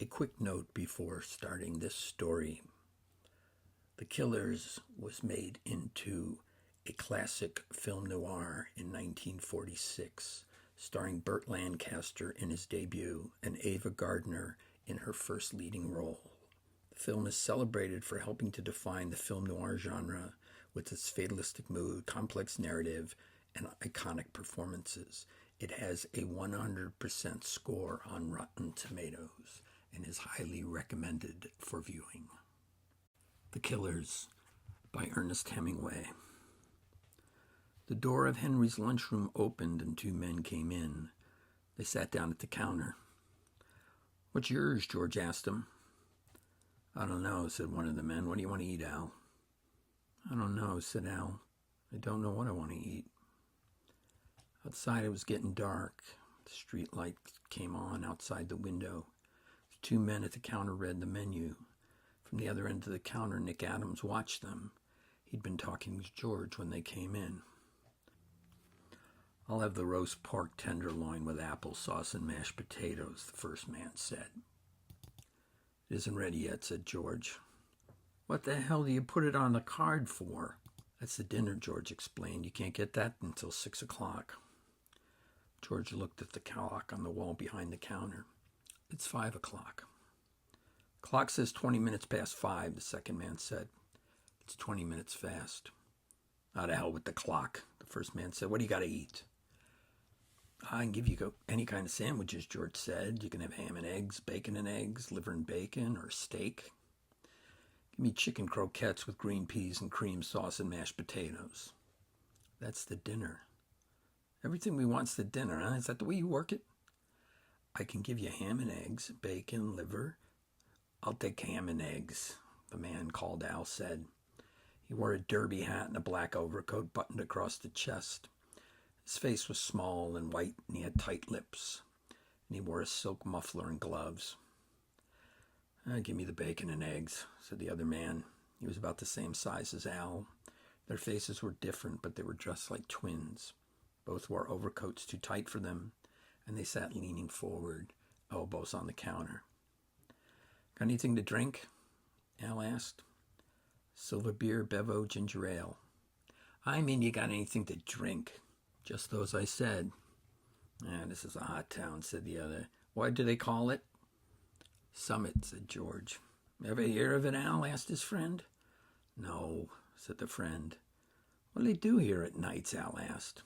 A quick note before starting this story. The Killers was made into a classic film noir in 1946, starring Burt Lancaster in his debut and Ava Gardner in her first leading role. The film is celebrated for helping to define the film noir genre with its fatalistic mood, complex narrative, and iconic performances. It has a 100% score on Rotten Tomatoes and is highly recommended for viewing. The Killers by Ernest Hemingway. The door of Henry's lunchroom opened and two men came in. They sat down at the counter. "What's yours?" George asked him. "I don't know," said one of the men. "What do you want to eat, Al?" "I don't know," said Al. "I don't know what I want to eat." Outside it was getting dark. The street light came on outside the window. The two men at the counter read the menu. From the other end of the counter, Nick Adams watched them. He'd been talking with George when they came in. "I'll have the roast pork tenderloin with applesauce and mashed potatoes," the first man said. "It isn't ready yet," said George. "What the hell do you put it on the card for?" "That's the dinner," George explained. "You can't get that until 6 o'clock. George looked at the clock on the wall behind the counter. "It's 5 o'clock. "Clock says 20 minutes past 5, the second man said. "It's 20 minutes fast." "Out of hell with the clock," the first man said. "What do you got to eat?" "I can give you any kind of sandwiches," George said. "You can have ham and eggs, bacon and eggs, liver and bacon, or steak." "Give me chicken croquettes with green peas and cream sauce and mashed potatoes." "That's the dinner." "Everything we want's the dinner, huh? Is that the way you work it?" "I can give you ham and eggs, bacon, liver." "I'll take ham and eggs," the man called Al said. He wore a derby hat and a black overcoat buttoned across the chest. His face was small and white, and he had tight lips, and he wore a silk muffler and gloves. "Give me the bacon and eggs," said the other man. He was about the same size as Al. Their faces were different, but they were dressed like twins. Both wore overcoats too tight for them, and they sat leaning forward, elbows on the counter. "Got anything to drink?" Al asked. "Silver beer, bevo, ginger ale." "I mean, you got anything to drink?" "Just those I said." "This is a hot town," said the other. "What do they call it?" "Summit," said George. "Ever hear of it, Al?" asked his friend. "No," said the friend. "What do they do here at nights?" Al asked.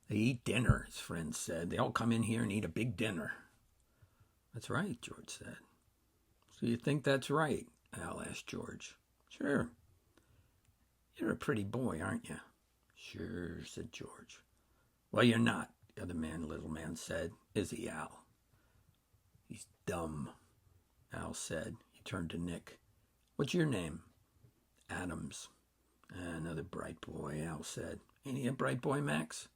"They eat dinner," his friend said. "They all come in here and eat a big dinner." "That's right," George said. "So you think that's right?" Al asked George. "Sure." "You're a pretty boy, aren't you?" "Sure," said George. "Well, you're not," the other little man said. "Is he, Al?" "He's dumb," Al said. He turned to Nick. "What's your name?" "Adams." "Another bright boy," Al said. "Ain't he a bright boy, Max?"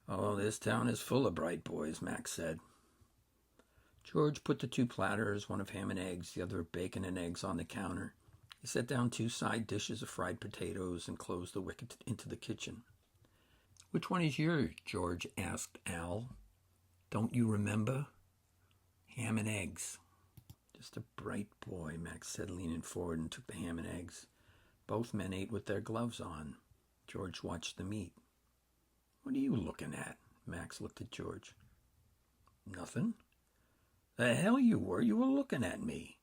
"Oh, this town is full of bright boys," Max said. George put the two platters, one of ham and eggs, the other of bacon and eggs, on the counter. He set down two side dishes of fried potatoes and closed the wicket into the kitchen. "Which one is yours?" George asked Al. "Don't you remember?" "Ham and eggs." "Just a bright boy," Max said, leaning forward, and took the ham and eggs. Both men ate with their gloves on. George watched them eat. "What are you looking at?" Max looked at George. "Nothing." "The hell you were! You were looking at me."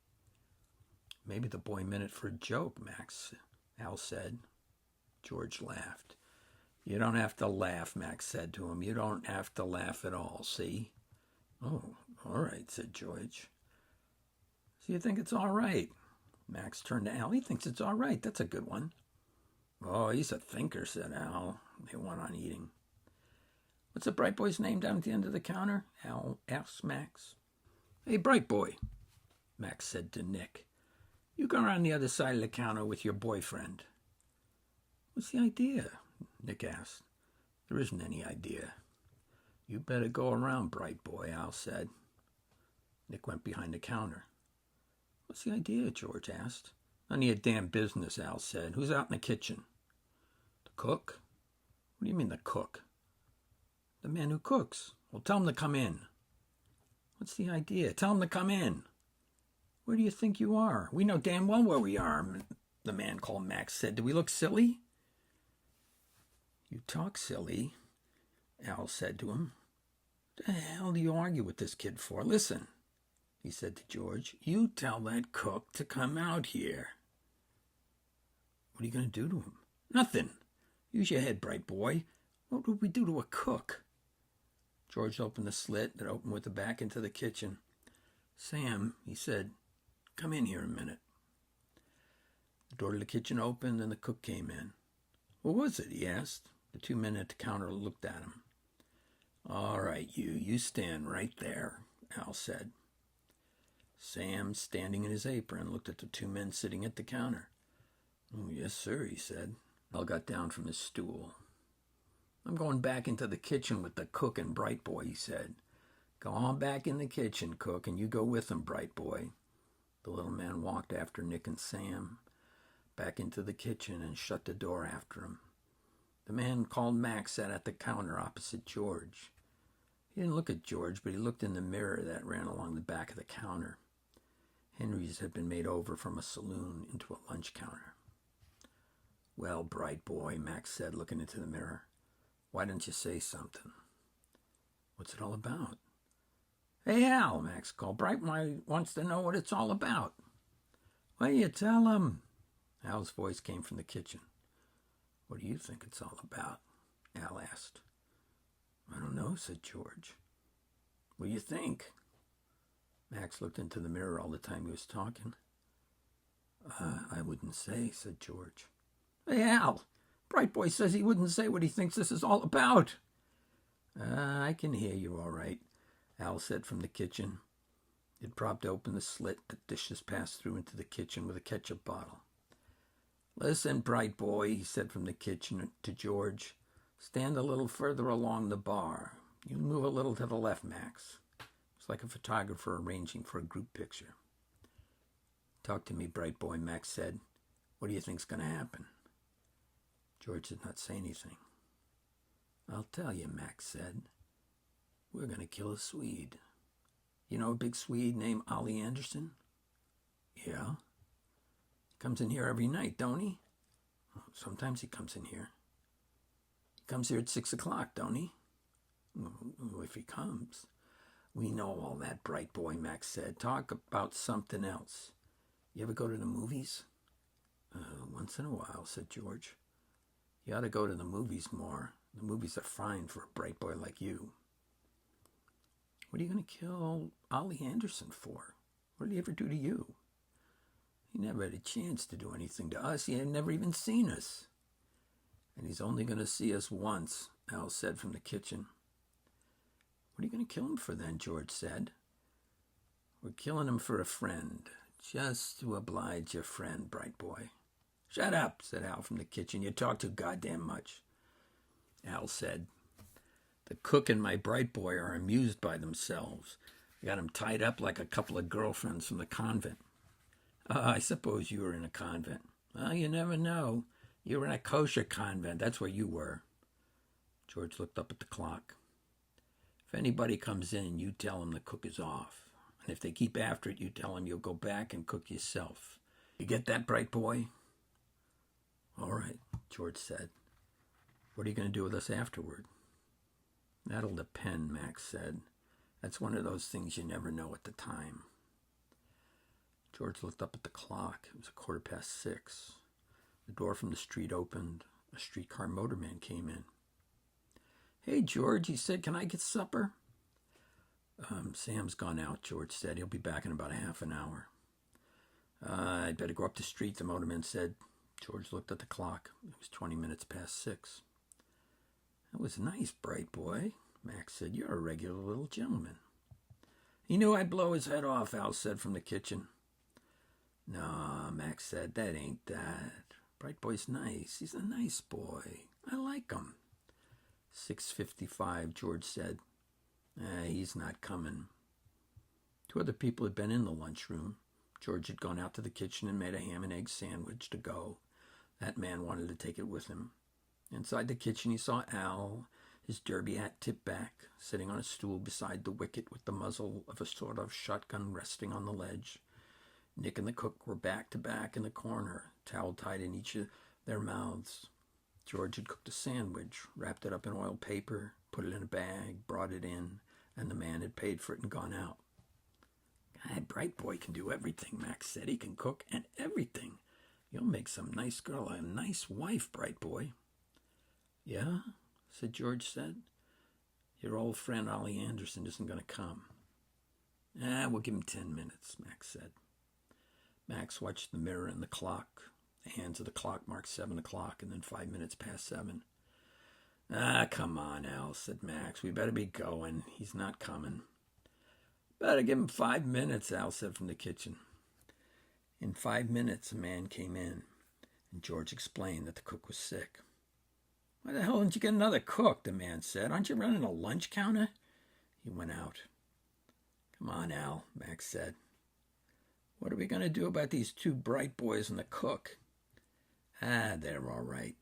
"Maybe the boy meant it for a joke, Max," Al said. George laughed. "You don't have to laugh," Max said to him. "You don't have to laugh at all, see?" "Oh, all right," said George. "So you think it's all right?" Max turned to Al. "He thinks it's all right. That's a good one." "Oh, he's a thinker," said Al. They went on eating. "What's the bright boy's name down at the end of the counter?" Al asked Max. "Hey, bright boy," Max said to Nick. "You go around the other side of the counter with your boyfriend." "What's the idea?" Nick asked. "There isn't any idea." "You better go around, bright boy," Al said. Nick went behind the counter. "What's the idea?" George asked. "None of your damn business," Al said. "Who's out in the kitchen?" "The cook." "What do you mean, the cook?" "The man who cooks." "Well, tell him to come in." What's the idea? Tell him to come in. Where do you think you are? We know damn well where we are, the man called Max said. Do we look silly? You talk silly, Al said to him. What the hell do you argue with this kid for? Listen, he said to George, you tell that cook to come out here. What are you going to do to him? Nothing. Use your head, bright boy. What would we do to a cook? George opened the slit that opened with the back into the kitchen. Sam, he said, come in here a minute. The door to the kitchen opened and the cook came in. What was it? He asked. The two men at the counter looked at him. All right, you stand right there, Al said. Sam, standing in his apron, looked at the two men sitting at the counter. Oh, yes, sir, he said. Al got down from his stool. I'm going back into the kitchen with the cook and bright boy, he said. Go on back in the kitchen, cook, and you go with them, bright boy. The little man walked after Nick and Sam back into the kitchen and shut the door after him. The man called Max sat at the counter opposite George. He didn't look at George, but he looked in the mirror that ran along the back of the counter. Henry's had been made over from a saloon into a lunch counter. Well, bright boy, Max said, looking into the mirror. Why didn't you say something? What's it all about? Hey, Al, Max called. Bright boy wants to know what it's all about. Why don't you tell him? Al's voice came from the kitchen. What do you think it's all about? Al asked. I don't know, said George. What do you think? Max looked into the mirror all the time he was talking. I wouldn't say, said George. Hey, Al, bright boy says he wouldn't say what he thinks this is all about. I can hear you all right, Al said from the kitchen. It propped open the slit that dishes passed through into the kitchen with a ketchup bottle. Listen, bright boy, he said from the kitchen to George. Stand a little further along the bar. You move a little to the left, Max. It's like a photographer arranging for a group picture. Talk to me, bright boy, Max said. What do you think's going to happen? George did not say anything. I'll tell you, Max said. We're going to kill a Swede. You know a big Swede named Ollie Anderson? Yeah. He comes in here every night, don't he? Sometimes he comes in here. He comes here at 6 o'clock, don't he? If he comes. We know all that, bright boy, Max said. Talk about something else. You ever go to the movies? Once in a while, said George. You ought to go to the movies more. The movies are fine for a bright boy like you. What are you going to kill Ollie Anderson for? What did he ever do to you? He never had a chance to do anything to us. He had never even seen us. And he's only going to see us once, Al said from the kitchen. What are you going to kill him for then? George said. We're killing him for a friend. Just to oblige your friend, bright boy. Shut up, said Al from the kitchen. You talk too goddamn much. Al said, the cook and my bright boy are amused by themselves. I got him tied up like a couple of girlfriends from the convent. I suppose you were in a convent. Well, you never know. You were in a kosher convent. That's where you were. George looked up at the clock. If anybody comes in, you tell them the cook is off. And if they keep after it, you tell them you'll go back and cook yourself. You get that, bright boy? All right, George said. What are you going to do with us afterward? That'll depend, Max said. That's one of those things you never know at the time. George looked up at the clock. It was 6:15. The door from the street opened. A streetcar motorman came in. Hey, George, he said, can I get supper? Sam's gone out, George said. He'll be back in about a half an hour. I'd better go up the street, the motorman said. George looked at the clock. It was 20 minutes past 6. That was nice, bright boy, Max said. You're a regular little gentleman. He knew I'd blow his head off, Al said from the kitchen. No, Max said, that ain't that. Bright boy's nice. He's a nice boy. I like him. 6:55, George said. He's not coming. Two other people had been in the lunchroom. George had gone out to the kitchen and made a ham and egg sandwich to go. That man wanted to take it with him. Inside the kitchen, he saw Al, His derby hat tipped back, sitting on a stool beside the wicket with the muzzle of a sort of shotgun resting on the ledge. Nick and the cook were back to back in the corner, towel tied in each of their mouths. George had cooked a sandwich, wrapped it up in oiled paper, put it in a bag, brought it in, and the man had paid for it and gone out. "That bright boy can do everything," Max said. "He can cook and everything. You'll make some nice girl a nice wife, bright boy." "Yeah?" said George said. "Your old friend Ollie Anderson isn't going to come." We'll give him 10 minutes, Max said. Max watched the mirror and the clock. The hands of the clock marked 7 o'clock and then 5 minutes past 7. Come on, Al, said Max. "We better be going. He's not coming." "Better give him 5 minutes, Al said from the kitchen. In 5 minutes, a man came in, and George explained that the cook was sick. "Why the hell didn't you get another cook?" the man said. "Aren't you running a lunch counter?" He went out. "Come on, Al," Max said. "What are we going to do about these 2 bright boys and the cook?" They're all right."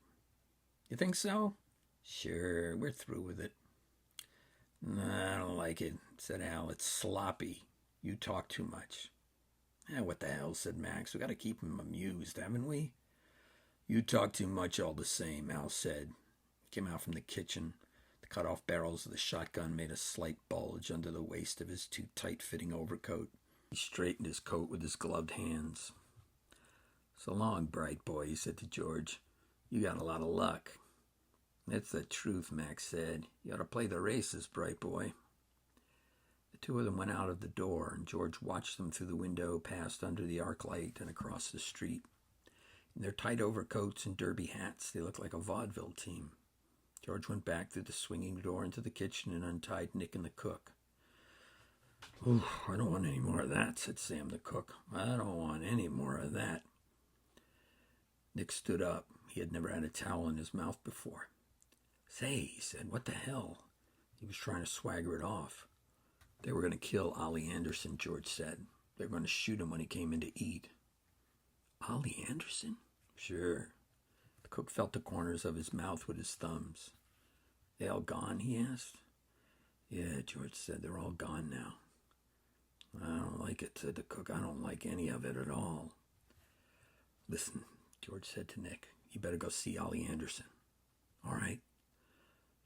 "You think so?" "Sure, we're through with it." "I don't like it," said Al. "It's sloppy. You talk too much." What the hell, said Max. "We got to keep him amused, haven't we?" "You talk too much all the same," Al said. He came out from the kitchen. The cut-off barrels of the shotgun made a slight bulge under the waist of his too tight-fitting overcoat. He straightened his coat with his gloved hands. "So long, bright boy," he said to George. "You got a lot of luck." "That's the truth," Max said. "You ought to play the races, bright boy." The 2 of them went out of the door, and George watched them through the window, past under the arc light, and across the street. In their tight overcoats and derby hats, they looked like a vaudeville team. George went back through the swinging door into the kitchen and untied Nick and the cook. "I don't want any more of that," said Sam the cook. "I don't want any more of that." Nick stood up. He had never had a towel in his mouth before. "Say," he said, "what the hell?" He was trying to swagger it off. "They were going to kill Ollie Anderson," George said. "They were going to shoot him when he came in to eat." "Ollie Anderson?" "Sure." The cook felt the corners of his mouth with his thumbs. "They all gone?" he asked. "Yeah," George said. "They're all gone now." "I don't like it," said the cook. "I don't like any of it at all." "Listen," George said to Nick. "You better go see Ollie Anderson." "All right."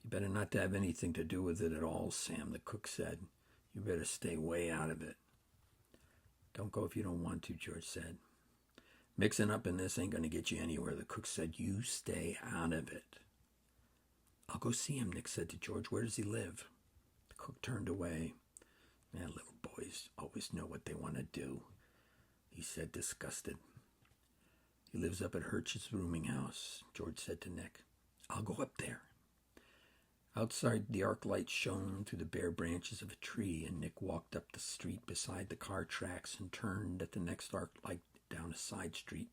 "You better not have anything to do with it at all," Sam the cook said. "You better stay way out of it." "Don't go if you don't want to," George said. "Mixing up in this ain't going to get you anywhere," the cook said. "You stay out of it." "I'll go see him," Nick said to George. "Where does he live?" The cook turned away. Little boys always know what they want to do," he said, disgusted. "He lives up at Hirsch's rooming house," George said to Nick. "I'll go up there." Outside, the arc light shone through the bare branches of a tree, and Nick walked up the street beside the car tracks and turned at the next arc light down a side street.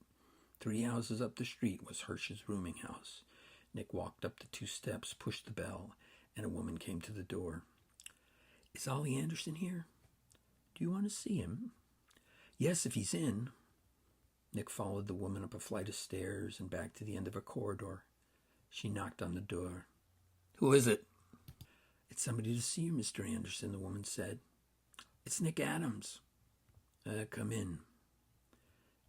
3 houses up the street was Hirsch's rooming house. Nick walked up the 2 steps, pushed the bell, and a woman came to the door. "Is Ollie Anderson here?" "Do you want to see him?" "Yes, if he's in." Nick followed the woman up a flight of stairs and back to the end of a corridor. She knocked on the door. "Who is it?" "It's somebody to see you, Mr. Anderson," the woman said. "It's Nick Adams." Come in."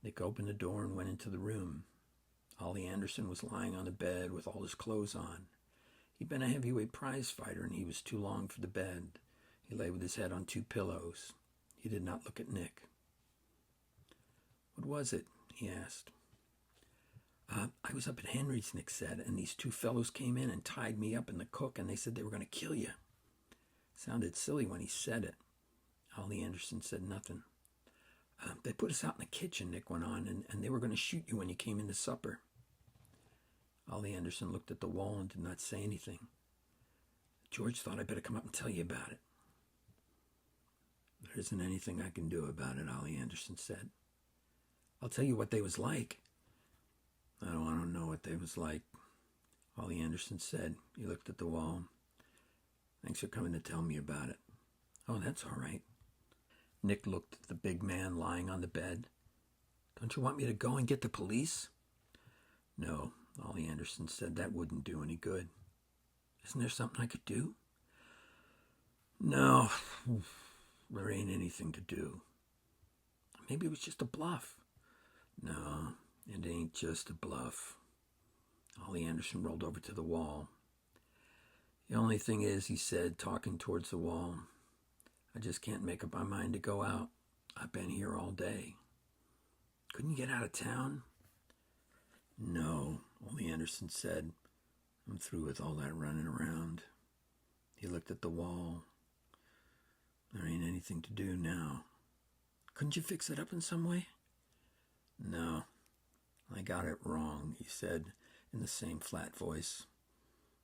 Nick opened the door and went into the room. Ollie Anderson was lying on the bed with all his clothes on. He'd been a heavyweight prize fighter, and he was too long for the bed. He lay with his head on 2 pillows. He did not look at Nick. "What was it?" he asked. I was up at Henry's," Nick said, "and these 2 fellows came in and tied me up and the cook, and they said they were going to kill you." Sounded silly when he said it. Ollie Anderson said nothing. "They put us out in the kitchen," Nick went on, and they were going to shoot you when you came in to supper." Ollie Anderson looked at the wall and did not say anything. "George thought I'd better come up and tell you about it." "There isn't anything I can do about it," Ollie Anderson said. "I'll tell you what they was like." "I don't want to know what they was like," Ollie Anderson said. He looked at the wall. "Thanks for coming to tell me about it." "Oh, that's all right." Nick looked at the big man lying on the bed. "Don't you want me to go and get the police?" "No," Ollie Anderson said. "That wouldn't do any good." Isn't there something I could do? No, there ain't anything to do. Maybe it was just a bluff. No, it ain't just a bluff. Ollie Anderson rolled over to the wall. The only thing is, he said, talking towards the wall, I just can't make up my mind to go out. I've been here all day. Couldn't you get out of town? No, Ollie Anderson said. I'm through with all that running around. He looked at the wall. There ain't anything to do now. Couldn't you fix it up in some way? No, I got it wrong, he said in the same flat voice.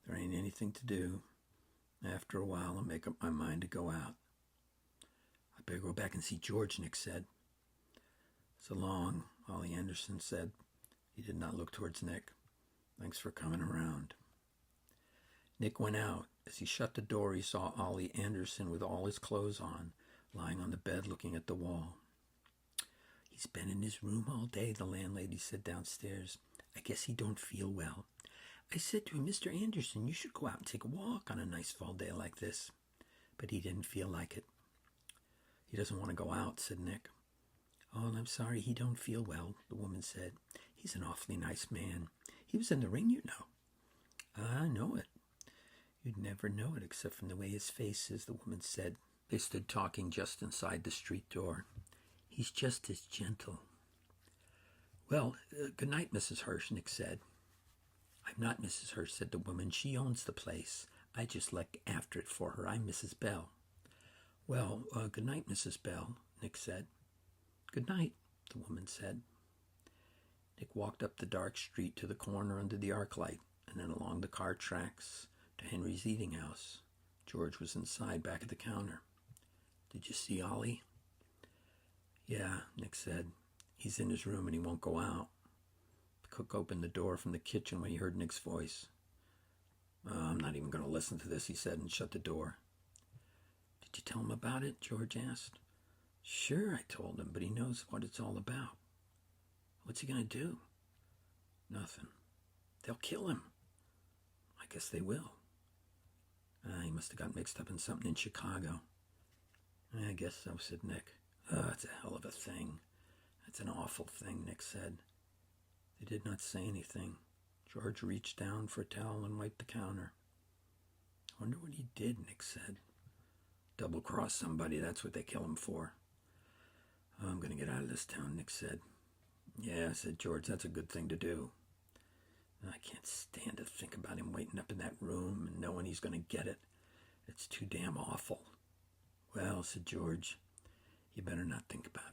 There ain't anything to do. After a while, I'll make up my mind to go out. I better go back and see George, Nick said. So long, Ollie Anderson said. He did not look towards Nick. Thanks for coming around. Nick went out. As he shut the door, he saw Ollie Anderson with all his clothes on, lying on the bed looking at the wall. He's been in his room all day, the landlady said downstairs. I guess he don't feel well. I said to him, Mr. Anderson, you should go out and take a walk on a nice fall day like this. But he didn't feel like it. He doesn't want to go out, said Nick. Oh, I'm sorry he don't feel well, the woman said. He's an awfully nice man. He was in the ring, you know. I know it. You'd never know it except from the way his face is, the woman said. They stood talking just inside the street door. He's just as gentle. Well, good night, Mrs. Hirsch, Nick said. I'm not Mrs. Hirsch, said the woman. She owns the place. I just look after it for her. I'm Mrs. Bell. Well, good night, Mrs. Bell, Nick said. Good night, the woman said. Nick walked up the dark street to the corner under the arc light, and then along the car tracks to Henry's eating house. George was inside, back at the counter. Did you see Ollie? Yeah, Nick said. He's in his room and he won't go out. The cook opened the door from the kitchen when he heard Nick's voice. I'm not even going to listen to this, he said, and shut the door. Did you tell him about it? George asked. Sure, I told him, but he knows what it's all about. What's he going to do? Nothing. They'll kill him. I guess they will. He must have got mixed up in something in Chicago. I guess so, said Nick. It's a hell of a thing. That's an awful thing, Nick said. They did not say anything. George reached down for a towel and wiped the counter. I wonder what he did, Nick said. Double-cross somebody, that's what they kill him for. I'm going to get out of this town, Nick said. Yeah, said George, that's a good thing to do. I can't stand to think about him waiting up in that room and knowing he's going to get it. It's too damn awful. Well, said George, you better not think about it.